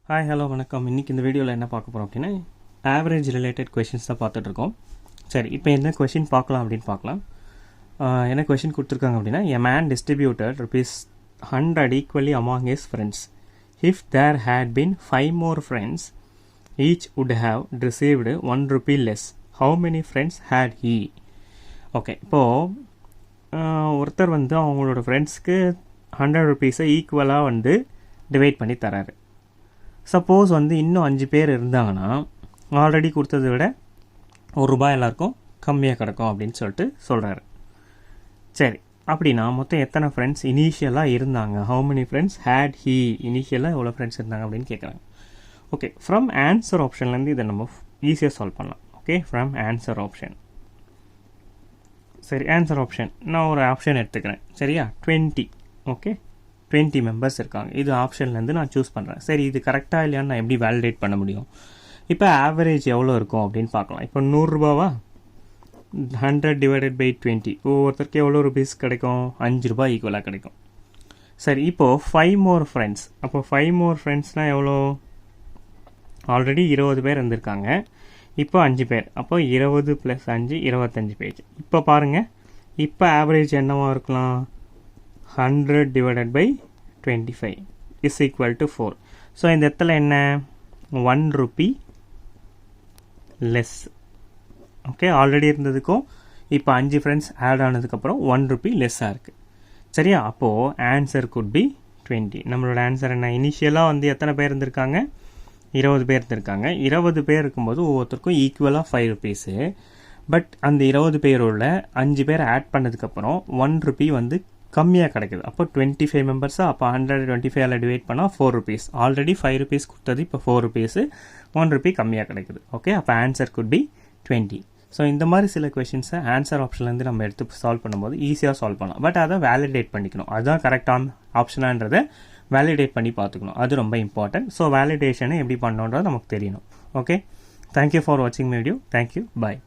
Hi hello வணக்கம். இன்றைக்கி இந்த வீடியோவில் என்ன பார்க்க போகிறோம் அப்படின்னா ஆவரேஜ் ரிலேட்டட் கொஷின்ஸ் தான் பார்த்துட்ருக்கோம். சரி, இப்போ என்ன கொஷின் பார்க்கலாம் அப்படின்னு பார்க்கலாம். என்ன கொஷின் கொடுத்துருக்காங்க அப்படின்னா, a man distributed ₹100 equally among his friends. If there had been 5 more friends, each would have received ₹1 less. How many friends had he? Okay, இப்போது ஒருத்தர் அவங்களோட ஃப்ரெண்ட்ஸ்க்கு ₹100 ஈக்குவலாக டிவைட் பண்ணி தராரு. சப்போஸ் இன்னும் 5 பேர் இருந்தாங்கன்னா ஆல்ரெடி கொடுத்ததை விட ₹1 எல்லாருக்கும் கம்மியாக கிடக்கும் அப்படின்னு சொல்லிட்டு சொல்கிறாரு. சரி, அப்படின்னா மொத்தம் எத்தனை ஃப்ரெண்ட்ஸ் இனிஷியலாக இருந்தாங்க? How many friends had he? இனிஷியலாக எவ்வளோ ஃப்ரெண்ட்ஸ் இருந்தாங்க அப்படின்னு கேட்குறாங்க. ஓகே, ஃப்ரம் ஆன்சர் ஆப்ஷன்லேருந்து இதை நம்ம ஈஸியாக சால்வ் பண்ணலாம். Okay, from answer option. சரி, ஆன்சர் ஆப்ஷன் நான் ஒரு ஆப்ஷன் எடுத்துக்கிறேன். சரியா, 20. ஓகே, 20 மெம்பர்ஸ் இருக்காங்க. இது ஆப்ஷன்லேருந்து நான் சூஸ் பண்ணுறேன். சரி, இது கரெக்டாக இல்லையான்னு நான் எப்படி வேலிடேட் பண்ண முடியும்? இப்போ ஆவரேஜ் எவ்வளோ இருக்கும் அப்படின்னு பார்க்கலாம். இப்போ ₹100 100 டிவைடட் பை 20, ஒவ்வொருத்தருக்கு எவ்வளோ ருபீஸ் கிடைக்கும்? ₹5 ஈக்குவலாக கிடைக்கும். சரி, இப்போது 5 more friends. அப்போ 5 more friendsனால் எவ்வளோ? ஆல்ரெடி 20 பேர் இருந்திருக்காங்க, இப்போ 5 பேர். அப்போ 20 + 5 25 பேஜ். இப்போ பாருங்கள், இப்போ ஆவரேஜ் என்னவாக இருக்கலாம்? 100 divided by 25 is equal to 4. So இந்த இடத்துல என்ன? ₹1 less. ஓகே, ஆல்ரெடி இருந்ததுக்கும் இப்போ 5 ஃப்ரெண்ட்ஸ் ஆட் ஆனதுக்கப்புறம் ₹1 லெஸ்ஸாக இருக்குது. சரியா, அப்போது ஆன்சர் could be 20. நம்மளோட ஆன்சர் என்ன? இனிஷியலாக எத்தனை பேர் இருந்திருக்காங்க? 20 பேர் இருந்திருக்காங்க. 20 பேர் இருக்கும்போது ஒவ்வொருத்தருக்கும் ஈக்குவலாக ₹5. பட் அந்த 20 பேரோட 5 பேர் ஆட் பண்ணதுக்கப்புறம் ₹1 கம்மியாக கிடைக்குது. அப்போ 25 மெம்பர்ஸாக, அப்போ 125 டிவைட் பண்ணால் ₹4. ஆல்ரெடி ₹5 கொடுத்தது, இப்போ ₹4, ₹1 கம்மியாக கிடைக்குது. ஓகே, அப்போ ஆன்சர் could be 20. ஸோ இந்த மாதிரி சில கொஷின்ஸை ஆன்சர் ஆப்ஷன்லேருந்து நம்ம எடுத்து சால்வ் பண்ணும்போது ஈஸியாக சால்வ் பண்ணலாம். பட் அதை வேலிடேட் பண்ணிக்கணும். அதுதான் கரெக்டான ஆப்ஷனான்றதை வேலிடேட் பண்ணி பார்த்துக்கணும். அது ரொம்ப இம்பார்ட்டன்ட். ஸோ வேலிடேஷனை எப்படி பண்ணணுன்றது நமக்கு தெரியணும். ஓகே, தேங்க்யூ ஃபார் வாட்சிங் மை வீடியோ. Thank you, bye.